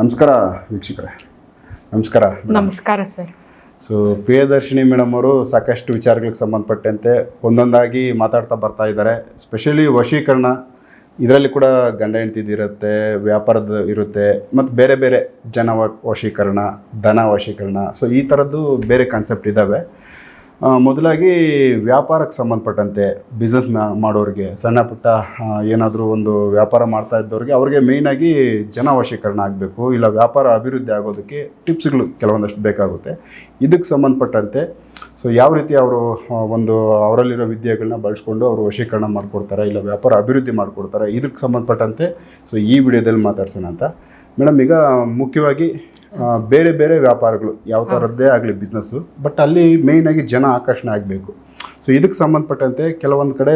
ನಮಸ್ಕಾರ ವೀಕ್ಷಕರೇ. ನಮಸ್ಕಾರ. ನಮಸ್ಕಾರ ಸರ್. ಸೊ ಪ್ರಿಯದರ್ಶಿನಿ ಮೇಡಮ್ ಅವರು ಸಾಕಷ್ಟು ವಿಚಾರಗಳಿಗೆ ಸಂಬಂಧಪಟ್ಟಂತೆ ಒಂದೊಂದಾಗಿ ಮಾತಾಡ್ತಾ ಬರ್ತಾ ಇದ್ದಾರೆ. ಸ್ಪೆಷಲಿ ವಶೀಕರಣ, ಇದರಲ್ಲಿ ಕೂಡ ಗಂಡ ಹೆಂಡತಿದಿರುತ್ತೆ, ವ್ಯಾಪಾರದ ಇರುತ್ತೆ, ಮತ್ತು ಬೇರೆ ಬೇರೆ ವಶೀಕರಣ, ಧನ ವಶೀಕರಣ. ಸೊ ಈ ಥರದ್ದು ಬೇರೆ ಕಾನ್ಸೆಪ್ಟ್ ಇದ್ದಾವೆ. ಮೊದಲಾಗಿ ವ್ಯಾಪಾರಕ್ಕೆ ಸಂಬಂಧಪಟ್ಟಂತೆ ಬಿಸ್ನೆಸ್ ಮಾಡೋರಿಗೆ, ಸಣ್ಣ ಪುಟ್ಟ ಏನಾದರೂ ಒಂದು ವ್ಯಾಪಾರ ಮಾಡ್ತಾ ಇದ್ದವ್ರಿಗೆ ಅವ್ರಿಗೆ ಮೇಯ್ನಾಗಿ ವಶೀಕರಣ ಆಗಬೇಕು, ಇಲ್ಲ ವ್ಯಾಪಾರ ಅಭಿವೃದ್ಧಿ ಆಗೋದಕ್ಕೆ ಟಿಪ್ಸ್ಗಳು ಕೆಲವೊಂದಷ್ಟು ಬೇಕಾಗುತ್ತೆ. ಇದಕ್ಕೆ ಸಂಬಂಧಪಟ್ಟಂತೆ ಸೊ ಯಾವ ರೀತಿ ಅವರು ಒಂದು ಅವರಲ್ಲಿರೋ ವಿದ್ಯೆಗಳನ್ನ ಬಳಸ್ಕೊಂಡು ಅವರು ವಶೀಕರಣ ಮಾಡಿಕೊಡ್ತಾರೆ, ಇಲ್ಲ ವ್ಯಾಪಾರ ಅಭಿವೃದ್ಧಿ ಮಾಡಿಕೊಡ್ತಾರೆ, ಇದಕ್ಕೆ ಸಂಬಂಧಪಟ್ಟಂತೆ ಸೊ ಈ ವಿಡಿಯೋದಲ್ಲಿ ಮಾತಾಡ್ಸೋಣ ಅಂತ. ಮೇಡಮ್, ಈಗ ಮುಖ್ಯವಾಗಿ ಬೇರೆ ಬೇರೆ ವ್ಯಾಪಾರಗಳು ಯಾವ ಥರದ್ದೇ ಆಗಲಿ ಬಿಸ್ನೆಸ್ಸು, ಬಟ್ ಅಲ್ಲಿ ಮೇಯ್ನಾಗಿ ಆಕರ್ಷಣೆ ಆಗಬೇಕು. ಸೊ ಇದಕ್ಕೆ ಸಂಬಂಧಪಟ್ಟಂತೆ ಕೆಲವೊಂದು ಕಡೆ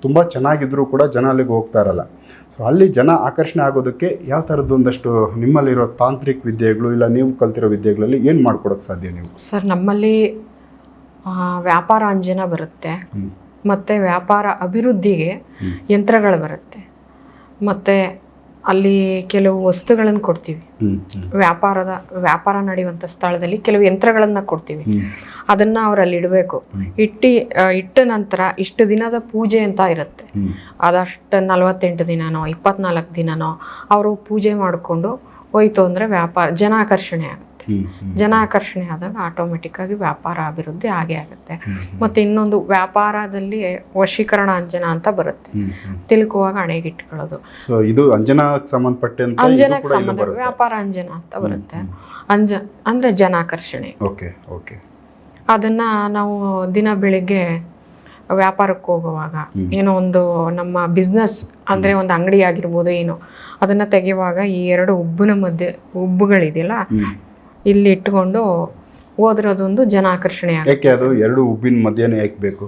ತುಂಬ ಚೆನ್ನಾಗಿದ್ದರೂ ಕೂಡ ಅಲ್ಲಿಗೆ ಹೋಗ್ತಾ ಇರಲ್ಲ. ಸೊ ಅಲ್ಲಿ ಆಕರ್ಷಣೆ ಆಗೋದಕ್ಕೆ ಯಾವ ಥರದ್ದು ಒಂದಷ್ಟು ನಿಮ್ಮಲ್ಲಿರೋ ತಾಂತ್ರಿಕ ವಿದ್ಯೆಗಳು, ಇಲ್ಲ ನೀವು ಕಲ್ತಿರೋ ವಿದ್ಯೆಗಳಲ್ಲಿ ಏನು ಮಾಡ್ಕೊಡೋಕ್ಕೆ ಸಾಧ್ಯ ನೀವು? ಸರ್, ನಮ್ಮಲ್ಲಿ ವ್ಯಾಪಾರ ಅಂಜನ ಬರುತ್ತೆ, ಮತ್ತು ವ್ಯಾಪಾರ ಅಭಿವೃದ್ಧಿಗೆ ಯಂತ್ರಗಳು ಬರುತ್ತೆ, ಮತ್ತು ಅಲ್ಲಿ ಕೆಲವು ವಸ್ತುಗಳನ್ನು ಕೊಡ್ತೀವಿ. ವ್ಯಾಪಾರ ನಡೆಯುವಂಥ ಸ್ಥಳದಲ್ಲಿ ಕೆಲವು ಯಂತ್ರಗಳನ್ನು ಕೊಡ್ತೀವಿ. ಅದನ್ನು ಅವರಲ್ಲಿ ಇಡಬೇಕು. ಇಟ್ಟ ನಂತರ ಇಷ್ಟು ದಿನದ ಪೂಜೆ ಅಂತ ಇರುತ್ತೆ. ಅದಷ್ಟು 48 ದಿನನೋ 24 ದಿನನೋ ಅವರು ಪೂಜೆ ಮಾಡಿಕೊಂಡು ಹೋಯ್ತು ಅಂದರೆ ವ್ಯಾಪಾರ ಆಕರ್ಷಣೆ ಆಗುತ್ತೆ. ಆಕರ್ಷಣೆ ಆದಾಗ ಆಟೋಮೆಟಿಕ್ಕಾಗಿ ವ್ಯಾಪಾರ ಅಭಿವೃದ್ಧಿ ಆಗೇ ಆಗುತ್ತೆ. ಮತ್ತು ಇನ್ನೊಂದು ವ್ಯಾಪಾರದಲ್ಲಿ ವಶೀಕರಣ ಅಂಜನ ಅಂತ ಬರುತ್ತೆ, ತಿಳ್ಕುವಾಗ ಹಣೆಗೆ ಇಟ್ಕೊಳ್ಳೋದು. ಸೊ ಇದು ಅಂಜನಕ್ಕೆ ಸಂಬಂಧಪಟ್ಟಂತೆ ಅಂಜನಕ್ಕೆ ಸಂಬಂಧ ವ್ಯಾಪಾರ ಅಂಜನ ಅಂತ ಬರುತ್ತೆ. ಅಂದರೆ ಜನಾಕರ್ಷಣೆ. Okay okay. ಅದನ್ನ ನಾವು ದಿನ ಬೆಳಿಗ್ಗೆ ವ್ಯಾಪಾರಕ್ಕೆ ಹೋಗುವಾಗ ಏನೋ ಒಂದು ನಮ್ಮ ಬಿಸ್ನೆಸ್ ಅಂದರೆ ಒಂದು ಅಂಗಡಿ ಆಗಿರ್ಬೋದು, ಏನೋ ಅದನ್ನು ತೆಗೆಯುವಾಗ ಈ ಎರಡು ಉಬ್ಬುಗಳಿದೆಯಲ್ಲ ಇಲ್ಲಿ ಇಟ್ಕೊಂಡು ಹೋದ್ರದೊಂದು ಆಕರ್ಷಣೆ ಆಗುತ್ತೆ. ಅದು ಎರಡು ಉಬ್ಬಿನ ಮಧ್ಯನೇ ಯಾಕೆ ಬೇಕು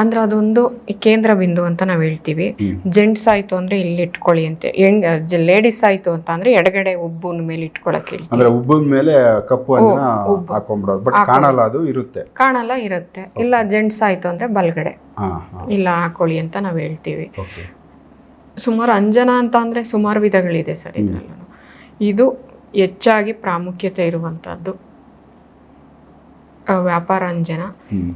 ಅಂದ್ರೆ ಅದೊಂದು ಕೇಂದ್ರ ಬಿಂದು ಅಂತ ನಾವು ಹೇಳ್ತೀವಿ. ಜೆಂಟ್ಸ್ ಆಯ್ತು ಅಂದ್ರೆ ಇಲ್ಲಿ ಇಟ್ಕೊಳ್ಳಿ ಅಂತೆ, ಲೇಡೀಸ್ ಆಯ್ತು ಅಂತ ಅಂದ್ರೆ ಎಡಗಡೆ ಉಬ್ಬುನ ಮೇಲೆ ಇಟ್ಕೊಳಕ್ಕೆ ಹೇಳ್ತೀವಿ. ಅಂದ್ರೆ ಉಬ್ಬುನ ಮೇಲೆ ಕಪ್ಪು ಅಂಜನ ಹಾಕೊಂಡ್ಬಿಡೋದು, ಬಟ್ ಕಾಣಲ್ಲ, ಅದು ಇರುತ್ತೆ. ಕಾಣಲ್ಲ, ಇರುತ್ತೆ. ಇಲ್ಲ ಜೆಂಟ್ಸ್ ಆಯ್ತು ಅಂದ್ರೆ ಬಲ್ಗಡೆ ಇಲ್ಲ ಹಾಕೊಳ್ಳಿ ಅಂತ ನಾವು ಹೇಳ್ತೀವಿ. ಸುಮಾರು ಅಂಜನ ಅಂತ ಅಂದ್ರೆ ಸುಮಾರು ವಿಧಗಳಿದೆ ಸರ್. ಇದ್ರಲ್ಲೂ ಇದು ಹೆಚ್ಚಾಗಿ ಪ್ರಾಮುಖ್ಯತೆ ಇರುವಂತಹದ್ದು ವ್ಯಾಪಾರ ಅಂಜನ,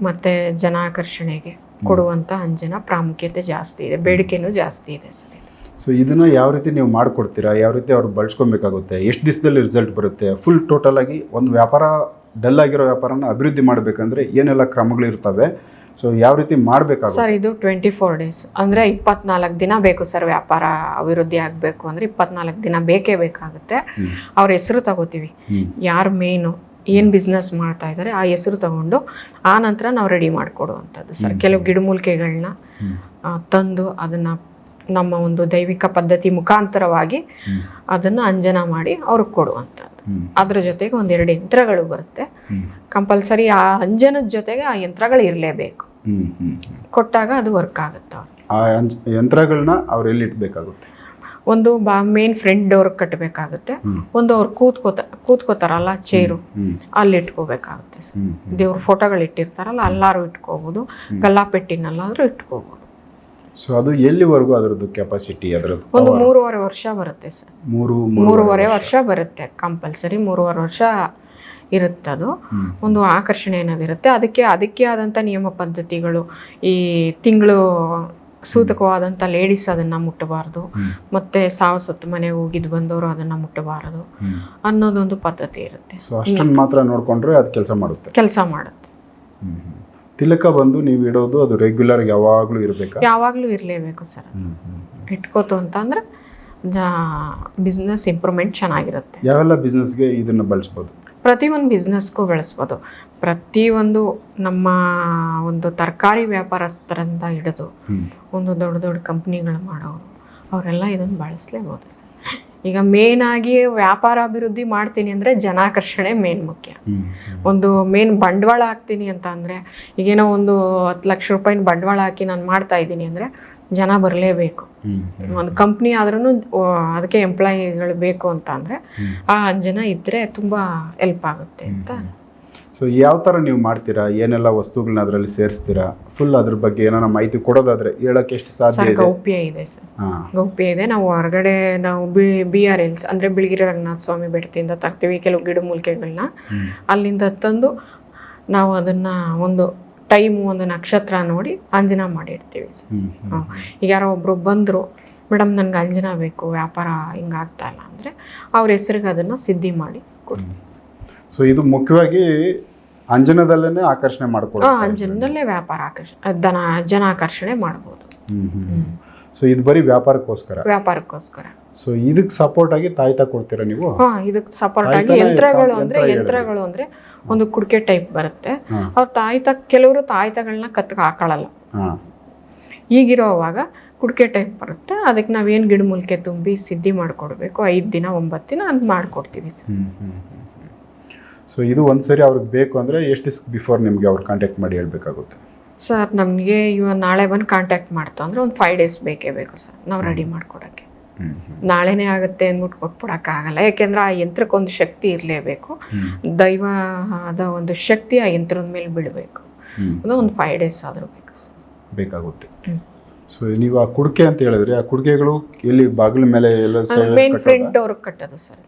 ಮತ್ತೆ ಜನಾಕರ್ಷಣೆಗೆ ಕೊಡುವಂತ ಅಂಜನ ಪ್ರಾಮುಖ್ಯತೆ ಜಾಸ್ತಿ ಇದೆ, ಬೇಡಿಕೆನೂ ಜಾಸ್ತಿ ಇದೆ ಸರ್. ಸೊ ಇದನ್ನ ಯಾವ ರೀತಿ ನೀವು ಮಾಡಿಕೊಡ್ತೀರಾ, ಯಾವ ರೀತಿ ಅವ್ರು ಬಳಸ್ಕೊಬೇಕಾಗುತ್ತೆ, ಎಷ್ಟು ದಿವಸದಲ್ಲಿ ರಿಸಲ್ಟ್ ಬರುತ್ತೆ? ಫುಲ್ ಟೋಟಲ್ ಆಗಿ ಒಂದು ವ್ಯಾಪಾರ ಡಲ್ ಆಗಿರೋ ವ್ಯಾಪಾರನ ಅಭಿವೃದ್ಧಿ ಮಾಡಬೇಕಂದ್ರೆ ಏನೆಲ್ಲ ಕ್ರಮಗಳು ಇರ್ತವೆ? ಸೊ ಯಾವ ರೀತಿ ಮಾಡಬೇಕಾಗುತ್ತೆ ಸರ್? ಇದು 24 ಡೇಸ್ ಅಂದರೆ 24 ದಿನ ಬೇಕು ಸರ್. ವ್ಯಾಪಾರ ಅಭಿವೃದ್ಧಿ ಆಗಬೇಕು ಅಂದರೆ 24 ದಿನ ಬೇಕೇ ಬೇಕಾಗುತ್ತೆ. ಅವ್ರ ಹೆಸರು ತಗೋತೀವಿ, ಯಾರು ಮೇನು ಏನು ಬಿಸ್ನೆಸ್ ಮಾಡ್ತಾ ಇದ್ದಾರೆ ಆ ಹೆಸರು ತಗೊಂಡು ಆ ನಂತರ ನಾವು ರೆಡಿ ಮಾಡಿಕೊಡುವಂಥದ್ದು ಸರ್. ಕೆಲವು ಗಿಡಮೂಲಿಕೆಗಳನ್ನ ತಂದು ಅದನ್ನು ನಮ್ಮ ಒಂದು ದೈವಿಕ ಪದ್ಧತಿ ಮುಖಾಂತರವಾಗಿ ಅದನ್ನು ಅಂಜನ ಮಾಡಿ ಅವ್ರಿಗೆ ಕೊಡುವಂಥದ್ದು. ಅದ್ರ ಜೊತೆಗೆ 1-2 ಯಂತ್ರಗಳು ಬರುತ್ತೆ ಕಂಪಲ್ಸರಿ. ಆ ಅಂಜನದ ಜೊತೆಗೆ ಆ ಯಂತ್ರಗಳು ಇರಲೇಬೇಕು, ಕೊಟ್ಟಾಗ ಅದು ವರ್ಕ್ ಆಗುತ್ತೆ. ಆ ಯಂತ್ರಗಳನ್ನ ಅವ್ರು ಎಲ್ಲಿ ಇಟ್ಬೇಕಾಗುತ್ತೆ? ಒಂದು ಮೇನ್ ಫ್ರಂಟ್ ಡೋರ್ ಕಟ್ಟಬೇಕಾಗುತ್ತೆ, ಒಂದು ಅವ್ರು ಕೂತ್ಕೋತಾರಲ್ಲ ಚೇರು, ಅಲ್ಲಿ ಇಟ್ಕೋಬೇಕಾಗುತ್ತೆ. ದೇವ್ರ ಫೋಟೋಗಳು ಇಟ್ಟಿರ್ತಾರಲ್ಲ ಅಲ್ಲಾರು ಇಟ್ಕೋಬಹುದು, ಗಲ್ಲಾಪೆಟ್ಟಿನಲ್ಲಾದ್ರೂ ಇಟ್ಕೋಬಹುದು. ಸೊ ಅದು ಎಲ್ಲಿವರೆಗೂ ಅದರದ್ದು ಕೆಪಾಸಿಟಿ? ಅದರದ್ದು ಒಂದು 3.5 ವರ್ಷ ಬರುತ್ತೆ ಸರ್. 3.5 ವರ್ಷ ಬರುತ್ತೆ ಕಂಪಲ್ಸರಿ. 3.5 ವರ್ಷ ಇರುತ್ತೆ. ಅದು ಒಂದು ಆಕರ್ಷಣೆ ಅನ್ನೋದಿರುತ್ತೆ. ಅದಕ್ಕೆ ಆದಂಥ ನಿಯಮ ಪದ್ಧತಿಗಳು, ಈ ತಿಂಗಳು ಸೂತಕವಾದಂಥ ಲೇಡೀಸ್ ಅದನ್ನು ಮುಟ್ಟಬಾರ್ದು, ಮತ್ತು ಸಾವಸತ್ತು ಮನೆಗೆ ಹೋಗಿದ್ದು ಬಂದವರು ಅದನ್ನು ಮುಟ್ಟಬಾರದು ಅನ್ನೋದೊಂದು ಪದ್ಧತಿ ಇರುತ್ತೆ. ಸೊ ಅಷ್ಟನ್ನು ಮಾತ್ರ ನೋಡಿಕೊಂಡ್ರೆ ಅದು ಕೆಲಸ ಮಾಡುತ್ತೆ. ತಿಲಕ ಬಂದು ನೀವು ಇಡೋದು ಅದು ರೆಗ್ಯುಲರ್ ಯಾವಾಗಲೂ ಇರಬೇಕಾ? ಯಾವಾಗಲೂ ಇರಲೇಬೇಕು ಸರ್. ಇಟ್ಕೋತು ಅಂತ ಅಂದರೆ ಬಿಸ್ನೆಸ್ ಇಂಪ್ರೂವ್ಮೆಂಟ್ ಚೆನ್ನಾಗಿರುತ್ತೆ. ಯಾವೆಲ್ಲ ಬಿಸ್ನೆಸ್ಗೆ ಇದನ್ನು ಬಳಸ್ಬೋದು? ಪ್ರತಿಯೊಂದು ಬಿಸ್ನೆಸ್ಗೂ ಬೆಳೆಸ್ಬೋದು. ಪ್ರತಿಯೊಂದು ನಮ್ಮ ಒಂದು ತರಕಾರಿ ವ್ಯಾಪಾರಸ್ಥರಿಂದ ಹಿಡಿದು ಒಂದು ದೊಡ್ಡ ದೊಡ್ಡ ಕಂಪ್ನಿಗಳು ಮಾಡೋರು ಅವರೆಲ್ಲ ಇದನ್ನು ಬಳಸಲೇಬೋದು ಸರ್. ಈಗ ಮೇನ್ ಆಗಿ ವ್ಯಾಪಾರ ಅಭಿವೃದ್ಧಿ ಮಾಡ್ತೀನಿ ಅಂದರೆ ಜನಾಕರ್ಷಣೆ ಮೇನ್ ಮುಖ್ಯ. ಒಂದು ಮೇನ್ ಬಂಡವಾಳ ಹಾಕ್ತೀನಿ ಅಂತ ಅಂದರೆ, ಈಗೇನೋ ಒಂದು 10 ಲಕ್ಷ ರೂಪಾಯಿನ ಬಂಡವಾಳ ಹಾಕಿ ನಾನು ಮಾಡ್ತಾ ಇದ್ದೀನಿ ಅಂದರೆ ಜನ ಬರಲೇಬೇಕು. ಒಂದು ಕಂಪ್ನಿ ಆದ್ರೂ ಅದಕ್ಕೆ ಎಂಪ್ಲಾಯಿಗಳು ಬೇಕು ಅಂತ ಅಂದರೆ ಆ ಜನ ಇದ್ದರೆ ತುಂಬ ಹೆಲ್ಪ್ ಆಗುತ್ತೆ ಅಂತ. ಸೊ ಯಾವ ಥರ ನೀವು ಮಾಡ್ತೀರಾ, ಏನೆಲ್ಲ ವಸ್ತುಗಳನ್ನ ಅದರಲ್ಲಿ ಸೇರಿಸ್ತೀರಾ, ಫುಲ್ ಅದ್ರ ಬಗ್ಗೆ ಏನಾರ ಮಾಹಿತಿ ಕೊಡೋದಾದ್ರೆ ಹೇಳಕ್ಕೆ ಎಷ್ಟು ಸಾಧ್ಯ ಸರ್ ಇದೆ? ಗೌಪ್ಯ ಇದೆ ಸರ್, ಗೌಪ್ಯ ಇದೆ. ನಾವು ಹೊರಗಡೆ ನಾವು BRLs ಅಂದರೆ ಬಿಳಿಗಿರಿ ರಂಗನಾಥ ಸ್ವಾಮಿ ಬೆಟ್ಟದಿಂದ ತರ್ತೀವಿ ಕೆಲವು ಗಿಡಮೂಲಿಕೆಗಳನ್ನ. ಅಲ್ಲಿಂದ ತಂದು ನಾವು ಅದನ್ನು ಒಂದು ಟೈಮು ಒಂದು ನಕ್ಷತ್ರ ನೋಡಿ ಅಂಜನ ಮಾಡಿರ್ತೀವಿ ಸರ್. ಈಗ ಯಾರೋ ಒಬ್ಬರು ಬಂದರು, ಮೇಡಮ್ ನನಗೆ ಅಂಜನ ಬೇಕು, ವ್ಯಾಪಾರ ಹಿಂಗಾಗ್ತಾ ಇಲ್ಲ ಅಂದರೆ ಅವ್ರ ಹೆಸರಿಗೆ ಅದನ್ನು ಸಿದ್ಧಿ ಮಾಡಿ ಕೊಡ್ತೀವಿ. ಸೊ ಇದು ಮುಖ್ಯವಾಗಿ ಅಂಜನದಲ್ಲೇ ಆಕರ್ಷಣೆ ಮಾಡ್ಕೊಳ್ಳಿ. ಅಂಜನದಲ್ಲೇ ವ್ಯಾಪಾರ ಜನ ಆಕರ್ಷಣೆ ಮಾಡ್ಬೋದು. ಸೊ ಇದು ಬರೀ ವ್ಯಾಪಾರಕ್ಕೋಸ್ಕರ. ಸೊ ಇದಕ್ಕೆ ಸಪೋರ್ಟ್ ಆಗಿ ತಾಯ್ತ ಕೊಡ್ತೀರಾ ನೀವು? ಇದಕ್ಕೆ ಸಪೋರ್ಟ್ ಆಗಿ ಯಂತ್ರಗಳು ಅಂದ್ರೆ ಒಂದು ಕುಡಿಕೆ ಟೈಪ್ ಬರುತ್ತೆ. ಅವ್ರ ಕೆಲವರು ತಾಯ್ತಗಳನ್ನ ಕತ್ಕ ಹಾಕೊಳ್ಳಲ್ಲ. ಈಗಿರೋವಾಗ ಕುಡಿಕೆ ಟೈಪ್ ಬರುತ್ತೆ, ಅದಕ್ಕೆ ನಾವೇನು ಗಿಡಮೂಲಿಕೆ ತುಂಬಿ ಸಿದ್ಧಿ ಮಾಡಿಕೊಡ್ಬೇಕು, 5 ದಿನ 9 ದಿನ ಅದು ಮಾಡಿಕೊಡ್ತೀವಿ ಸರ್. ಸೊ ಇದು ಒಂದ್ಸರಿ ಅವ್ರಿಗೆ ಬೇಕು ಅಂದರೆ ಎಷ್ಟು ದಿವಸ ಬಿಫೋರ್ ನಿಮಗೆ ಅವ್ರು ಕಾಂಟ್ಯಾಕ್ಟ್ ಮಾಡಿ ಹೇಳ್ಬೇಕಾಗುತ್ತೆ? ಸರ್ ನಮಗೆ ಇವಾಗ ನಾಳೆ ಬಂದು ಕಾಂಟ್ಯಾಕ್ಟ್ ಮಾಡ್ತಾ ಅಂದರೆ ಒಂದು 5 ಡೇಸ್ ಬೇಕೇ ಬೇಕು ಸರ್ ನಾವು ರೆಡಿ ಮಾಡಿಕೊಡೋಕ್ಕೆ. ನಾಳೆನೇ ಆಗುತ್ತೆ ಅಂದ್ಬಿಟ್ಟು ಕೊಟ್ಬಿಡೋಕ್ಕಾಗಲ್ಲ, ಯಾಕೆಂದರೆ ಆ ಯಂತ್ರಕ್ಕೊಂದು ಶಕ್ತಿ ಇರಲೇಬೇಕು. ದೈವದ ಒಂದು ಶಕ್ತಿ ಆ ಯಂತ್ರದ ಮೇಲೆ ಬೀಳಬೇಕು. ಅದು ಒಂದು 5 ಡೇಸ್ ಆದರೂ ಬೇಕು ಸರ್, ಬೇಕಾಗುತ್ತೆ. ಸೊ ನೀವು ಆ ಕುಡಿಕೆ ಅಂತ ಹೇಳಿದ್ರೆ, ಆ ಕುಡಿಕೆಗಳು ಎಲ್ಲಿ ಬಾಗಿಲ ಮೇಲೆ ಎಲ್ಲ ಮೇನ್ ಫ್ರಂಟ್ ಡೋರ್ಗೆ ಕಟ್ಟೋದು ಸರ್,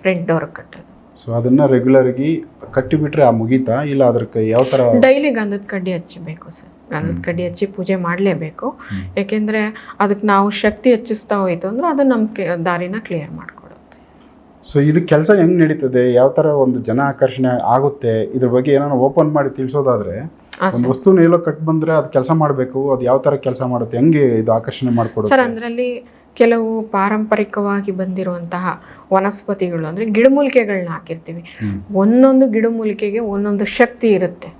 ಫ್ರಂಟ್ ಡೋರ್ಗೆ ಕಟ್ಟೋದು. ಸೊ ಅದನ್ನ ರೆಗ್ಯುಲರ್ ಆಗಿ ಕಟ್ಟಿಬಿಟ್ರೆ ಆ ಮುಗೀತಾ, ಇಲ್ಲ ಅದಕ್ಕೆ ಯಾವ ಥರ? ಡೈಲಿ ಗಂಧದ ಕಡ್ಡಿ ಹಚ್ಚಬೇಕು ಸರ್, ಗಂಧದ ಕಡ್ಡಿ ಹಚ್ಚಿ ಪೂಜೆ ಮಾಡಲೇಬೇಕು. ಯಾಕೆಂದರೆ ಅದಕ್ಕೆ ನಾವು ಶಕ್ತಿ ಹೆಚ್ಚಿಸ್ತಾ ಹೋಯ್ತು ಅಂದರೆ ಅದು ನಮ್ಮ ದಾರಿನ ಕ್ಲಿಯರ್ ಮಾಡಿಕೊಡುತ್ತೆ. ಸೊ ಇದು ಕೆಲಸ ಹೆಂಗೆ ನಡೀತದೆ, ಯಾವ ಥರ ಒಂದು ಜನ ಆಕರ್ಷಣೆ ಆಗುತ್ತೆ, ಇದ್ರ ಬಗ್ಗೆ ಏನಾದ್ರು ಓಪನ್ ಮಾಡಿ ತಿಳಿಸೋದಾದ್ರೆ, ಒಂದು ವಸ್ತುನ ಎಲ್ಲೋ ಕಟ್ ಬಂದರೆ ಅದು ಕೆಲಸ ಮಾಡಬೇಕು, ಅದು ಯಾವ ಥರ ಕೆಲಸ ಮಾಡುತ್ತೆ, ಹೆಂಗೆ ಇದು ಆಕರ್ಷಣೆ ಮಾಡಿಕೊಡುತ್ತೆ ಸರ್? ಅದರಲ್ಲಿ ಕೆಲವು ಪಾರಂಪರಿಕವಾಗಿ ಬಂದಿರುವಂತಹ ವನಸ್ಪತಿಗಳು ಅಂದರೆ ಗಿಡಮೂಲಿಕೆಗಳನ್ನ ಹಾಕಿರ್ತೀವಿ. ಒಂದೊಂದು ಗಿಡಮೂಲಿಕೆಗೆ ಒಂದೊಂದು ಶಕ್ತಿ ಇರುತ್ತೆ,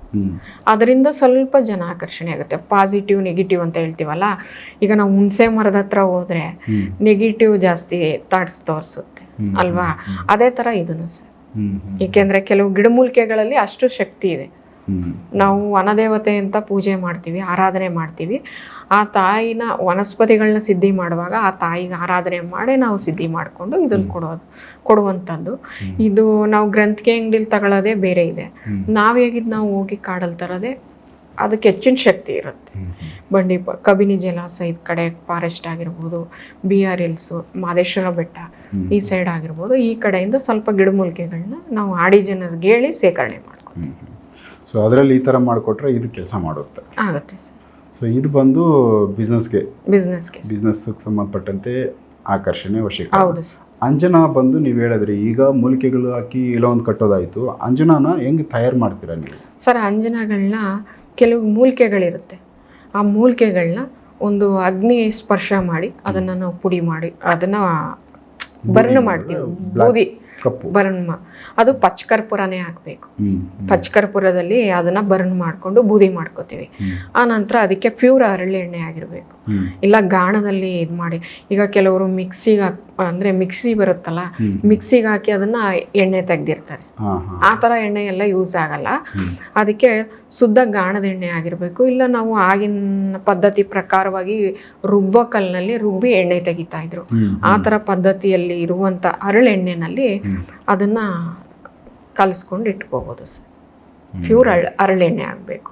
ಅದರಿಂದ ಸ್ವಲ್ಪ ಜನ ಆಕರ್ಷಣೆ ಆಗುತ್ತೆ. ಪಾಸಿಟಿವ್ ನೆಗೆಟಿವ್ ಅಂತ ಹೇಳ್ತೀವಲ್ಲ, ಈಗ ನಾವು ಹುಣಸೆ ಮರದ ಹತ್ರ ಹೋದ್ರೆ ನೆಗೆಟಿವ್ ಜಾಸ್ತಿ ಥಾಟ್ಸ್ ತೋರಿಸುತ್ತೆ ಅಲ್ವಾ? ಅದೇ ಥರ ಇದನ್ನು ಸರ್, ಏಕೆಂದರೆ ಕೆಲವು ಗಿಡಮೂಲಿಕೆಗಳಲ್ಲಿ ಅಷ್ಟು ಶಕ್ತಿ ಇದೆ. ನಾವು ವನದೇವತೆ ಅಂತ ಪೂಜೆ ಮಾಡ್ತೀವಿ, ಆರಾಧನೆ ಮಾಡ್ತೀವಿ. ಆ ತಾಯಿನ ವನಸ್ಪತಿಗಳನ್ನ ಸಿದ್ಧಿ ಮಾಡುವಾಗ ಆ ತಾಯಿಗೆ ಆರಾಧನೆ ಮಾಡಿ ನಾವು ಸಿದ್ಧಿ ಮಾಡಿಕೊಂಡು ಇದನ್ನು ಕೊಡುವಂಥದ್ದು. ಇದು ನಾವು ಗ್ರಂಥಿಗೆ ಅಂಗಡಿಲಿ ತಗೊಳ್ಳೋದೇ ಬೇರೆ ಇದೆ. ನಾವು ಹೇಗಿದ್ದು ನಾವು ಹೋಗಿ ಕಾಡಲ್ಲಿ ತರೋದೇ ಅದಕ್ಕೆ ಹೆಚ್ಚಿನ ಶಕ್ತಿ ಇರುತ್ತೆ. ಕಬಿನಿ ಜಲಾಶಯ ಈ ಕಡೆ ಫಾರೆಸ್ಟ್ ಆಗಿರ್ಬೋದು, BRLs, ಮಾದೇಶ್ವರ ಬೆಟ್ಟ ಈ ಸೈಡ್ ಆಗಿರ್ಬೋದು, ಈ ಕಡೆಯಿಂದ ಸ್ವಲ್ಪ ಗಿಡಮೂಲಿಕೆಗಳನ್ನ ನಾವು ಆಡಿ ಜನರಿಗೆ ಹೇಳಿ ಸೇಕರಣೆ ಮಾಡ್ತೀವಿ. ಸೊ ಅದರಲ್ಲಿ ಈ ಥರ ಮಾಡಿಕೊಟ್ರೆ ಇದು ಕೆಲಸ ಮಾಡುತ್ತೆ, ಆಗುತ್ತೆ ಸರ್. ಸೊ ಇದು ಬಂದು ಬಿಸ್ನೆಸ್ಗೆ ಸಂಬಂಧಪಟ್ಟಂತೆ ಆಕರ್ಷಣೆ ವಶೀಕರಣ. ಹೌದು ಸರ್. ಅಂಜನಾ ಬಂದು ನೀವು ಹೇಳಿದ್ರಿ, ಈಗ ಮೂಲಿಕೆಗಳು ಹಾಕಿ ಇಲ್ಲ ಒಂದು ಕಟ್ಟೋದಾಯಿತು, ಅಂಜನಾನ ಹೆಂಗೆ ತಯಾರು ಮಾಡ್ತೀರಾ ನೀವು? ಸರ್ ಅಂಜನಾಗಳನ್ನ ಕೆಲವು ಮೂಲಿಕೆಗಳಿರುತ್ತೆ, ಆ ಮೂಲಿಕೆಗಳನ್ನ ಒಂದು ಅಗ್ನಿ ಸ್ಪರ್ಶ ಮಾಡಿ ಅದನ್ನು ನಾವು ಪುಡಿ ಮಾಡಿ ಅದನ್ನು ಬರ್ನ್ ಮಾಡ್ತೀವಿ. ಬೂದಿ ಬರ್ನ್ ಅದು ಪಚ್ಚಕರ್ಪೂರನೇ ಹಾಕಬೇಕು. ಪಚ್ಚಕರ್ಪೂರದಲ್ಲಿ ಅದನ್ನ ಬರ್ನ್ ಮಾಡಿಕೊಂಡು ಬೂದಿ ಮಾಡ್ಕೋತೀವಿ. ಆ ನಂತರ ಅದಕ್ಕೆ ಪ್ಯೂರ್ ಹರಳೆ ಎಣ್ಣೆ ಆಗಿರಬೇಕು, ಇಲ್ಲ ಗಾಣದಲ್ಲಿ ಇದು ಮಾಡಿ. ಈಗ ಕೆಲವರು ಮಿಕ್ಸಿ ಬರುತ್ತಲ್ಲ, ಮಿಕ್ಸಿಗೆ ಹಾಕಿ ಅದನ್ನ ಎಣ್ಣೆ ತೆಗ್ದಿರ್ತಾರೆ. ಆ ಥರ ಎಣ್ಣೆ ಎಲ್ಲ ಯೂಸ್ ಆಗಲ್ಲ. ಅದಕ್ಕೆ ಶುದ್ಧ ಗಾಣದ ಎಣ್ಣೆ ಆಗಿರಬೇಕು. ಇಲ್ಲ ನಾವು ಆಗಿನ ಪದ್ಧತಿ ಪ್ರಕಾರವಾಗಿ ರುಬ್ಬೋ ಕಲ್ಲಿನಲ್ಲಿ ರುಬ್ಬಿ ಎಣ್ಣೆ ತೆಗಿತಾ ಇದ್ರು. ಆ ಥರ ಪದ್ಧತಿಯಲ್ಲಿ ಇರುವಂಥ ಹರಳೆಣ್ಣೆನಲ್ಲಿ ಅದನ್ನ ಕಲಿಸ್ಕೊಂಡು ಇಟ್ಕೋಬೋದು ಸರ್. ಪ್ಯೂರ್ ಹರಳೆಣ್ಣೆ ಆಗಬೇಕು.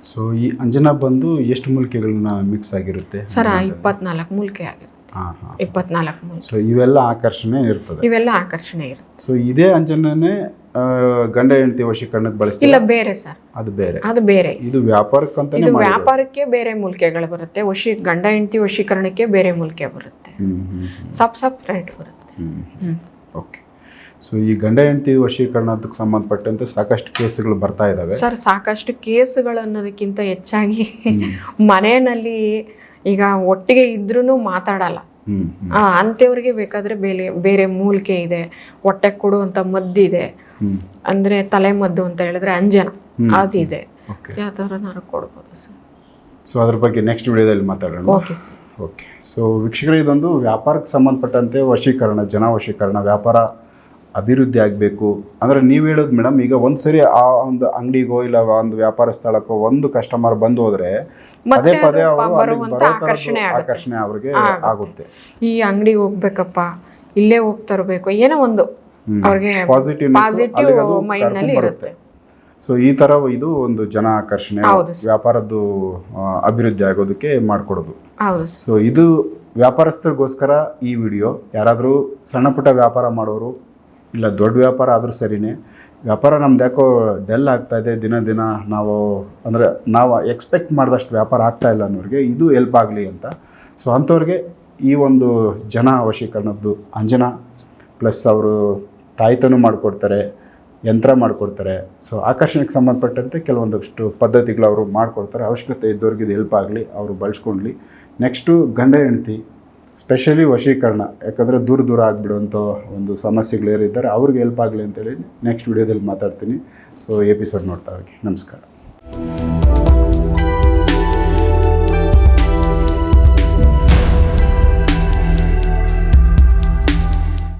ಸೊ ಈ ಅಂಜನಾ ಬಂದು ಎಷ್ಟು ಮೂಲಿಕೆಗಳನ್ನ ಮಿಕ್ಸ್ ಆಗಿರುತ್ತೆ ಸರ್? 24 ಮೂಲಿಕೆ ಆಗಿರುತ್ತೆ. 24 ಮೂಲಿಕೆ. ಸೊ ಇವೆಲ್ಲ ಆಕರ್ಷಣೆ ಇರ್ತದೆ. ಸೊ ಇದೇ ಅಂಜನಾನೇ ಗಂಡ ಹೆಂಡತಿ ವಶೀಕರಣಕ್ಕೆ ಬಳಸ್ತೀವಿ? ಇಲ್ಲ, ಬೇರೆ ಸರ್, ಅದು ಬೇರೆ. ಇದು ವ್ಯಾಪಾರಕ್ಕಂತಾನೆ. ವ್ಯಾಪಾರಕ್ಕೆ ಬೇರೆ ಮೂಲಿಕೆಗಳು ಬರುತ್ತೆ, ಗಂಡ ಹೆಂಡತಿ ವಶೀಕರಣಕ್ಕೆ ಬೇರೆ ಮೂಲಿಕೆ ಬರುತ್ತೆ, ಸಪ್ರೇಟ್ ಬರುತ್ತೆ. ಓಕೆ. ಸೊ ಈ ಗಂಡ ಹೆಂಡತಿ ವಶೀಕರಣಕ್ಕೆ ಸಂಬಂಧಪಟ್ಟಂತೆ ಸಾಕಷ್ಟು ಕೇಸುಗಳು ಬರ್ತಾ ಇದ್ದಾವೆ ಸರ್. ಸಾಕಷ್ಟು ಕೇಸುಗಳು ಅನ್ನೋದಕ್ಕಿಂತ ಹೆಚ್ಚಾಗಿ ಮನೆಯಲ್ಲಿ ಈಗ ಒಟ್ಟಿಗೆ ಇದ್ರೂ ಮಾತಾಡಲ್ಲ, ಅಂಥವ್ರಿಗೆ ಬೇಕಾದ್ರೆ ಬೇರೆ ಮೂಲಿಕೆ ಇದೆ, ಹೊಟ್ಟೆ ಕೊಡುವಂಥ ಮದ್ದಿದೆ. ಅಂದ್ರೆ ತಲೆ ಮದ್ದು ಅಂತ ಹೇಳಿದ್ರೆ ಅಂಜನ ಅದಿದೆ, ಯಾವ ಥರ ನಾವು ಕೊಡ್ಬೋದು ಸರ್. ಸೊ ಅದ್ರ ಬಗ್ಗೆ ನೆಕ್ಸ್ಟ್ ವಿಡಿಯೋದಲ್ಲಿ ಮಾತಾಡೋಣ. Okay sir. ಓಕೆ. ಸೊ ವೀಕ್ಷಕರೇ, ಇದೊಂದು ವ್ಯಾಪಾರಕ್ಕೆ ಸಂಬಂಧಪಟ್ಟಂತೆ ವಶೀಕರಣ, ಜನ ವಶೀಕರಣ, ವ್ಯಾಪಾರ ಅಭಿವೃದ್ಧಿ ಆಗಬೇಕು ಅಂದರೆ ನೀವು ಹೇಳೋದು ಮೇಡಮ್, ಈಗ ಒಂದು ಸರಿ ಆ ಒಂದು ಅಂಗಡಿಗೋ ಇಲ್ಲ ಒಂದು ವ್ಯಾಪಾರ ಸ್ಥಳಕ್ಕೋ ಒಂದು ಕಸ್ಟಮರ್ ಬಂದು ಹೋದರೆ ಪದೇ ಪದೇ ಅವರು ಆಕರ್ಷಣೆ ಅವ್ರಿಗೆ ಆಗುತ್ತೆ. ಈ ಅಂಗಡಿಗೆ ಹೋಗ್ಬೇಕಪ್ಪ, ಇಲ್ಲೇ ಹೋಗಿ ತರಬೇಕು, ಏನೋ ಒಂದು ಅವ್ರಿಗೆ ಪಾಸಿಟಿವ್ ಮೈಂಡ್ ನಲ್ಲಿ ಇರುತ್ತೆ. ಸೊ ಈ ಥರ ಇದು ಒಂದು ಜನ ಆಕರ್ಷಣೆ ಹೌದು ವ್ಯಾಪಾರದ್ದು ಅಭಿವೃದ್ಧಿ ಆಗೋದಕ್ಕೆ ಮಾಡಿಕೊಡೋದು. ಹೌದು ಸೊ ಇದು ವ್ಯಾಪಾರಸ್ಥರಿಗೋಸ್ಕರ ಈ ವಿಡಿಯೋ. ಯಾರಾದರೂ ಸಣ್ಣ ಪುಟ್ಟ ವ್ಯಾಪಾರ ಮಾಡೋರು ಇಲ್ಲ ದೊಡ್ಡ ವ್ಯಾಪಾರ ಆದರೂ ಸರಿಯೇ, ವ್ಯಾಪಾರ ನಮ್ದು ಯಾಕೋ ಡೆಲ್ ಆಗ್ತಾಯಿದೆ ದಿನ ದಿನ, ನಾವು ಎಕ್ಸ್ಪೆಕ್ಟ್ ಮಾಡಿದಷ್ಟು ವ್ಯಾಪಾರ ಆಗ್ತಾಯಿಲ್ಲ ಅನ್ನೋರಿಗೆ ಇದು ಹೆಲ್ಪ್ ಆಗಲಿ ಅಂತ. ಸೊ ಅಂಥವ್ರಿಗೆ ಈ ಒಂದು ಜನ ವಶೀಕರಣದ್ದು ಅಂಜನಾ ಪ್ಲಸ್ ಅವರು ತಾಯ್ತನೂ ಮಾಡಿಕೊಡ್ತಾರೆ, ಯಂತ್ರ ಮಾಡಿಕೊಡ್ತಾರೆ. ಸೊ ಆಕರ್ಷಣೆಗೆ ಸಂಬಂಧಪಟ್ಟಂತೆ ಕೆಲವೊಂದಷ್ಟು ಪದ್ಧತಿಗಳು ಅವರು ಮಾಡಿಕೊಡ್ತಾರೆ. ಅವಶ್ಯಕತೆ ಇದ್ದವ್ರಿಗೆ ಇದು ಹೆಲ್ಪ್ ಆಗಲಿ, ಅವರು ಬಳಸ್ಕೊಳ್ಳಿ. ನೆಕ್ಸ್ಟು ಗಂಡ ಹೆಂಡತಿ ಸ್ಪೆಷಲಿ ವಶೀಕರಣ, ಯಾಕಂದರೆ ದೂರ ಆಗಿಬಿಡುವಂಥ ಒಂದು ಸಮಸ್ಯೆಗಳೇನಿದ್ದಾರೆ ಅವ್ರಿಗೆ ಹೆಲ್ಪ್ ಆಗಲಿ ಅಂತೇಳಿ ನೆಕ್ಸ್ಟ್ ವಿಡಿಯೋದಲ್ಲಿ ಮಾತಾಡ್ತೀನಿ. ಸೊ ಎಪಿಸೋಡ್ ನೋಡ್ತಾ ಹೋಗಿ. ನಮಸ್ಕಾರ.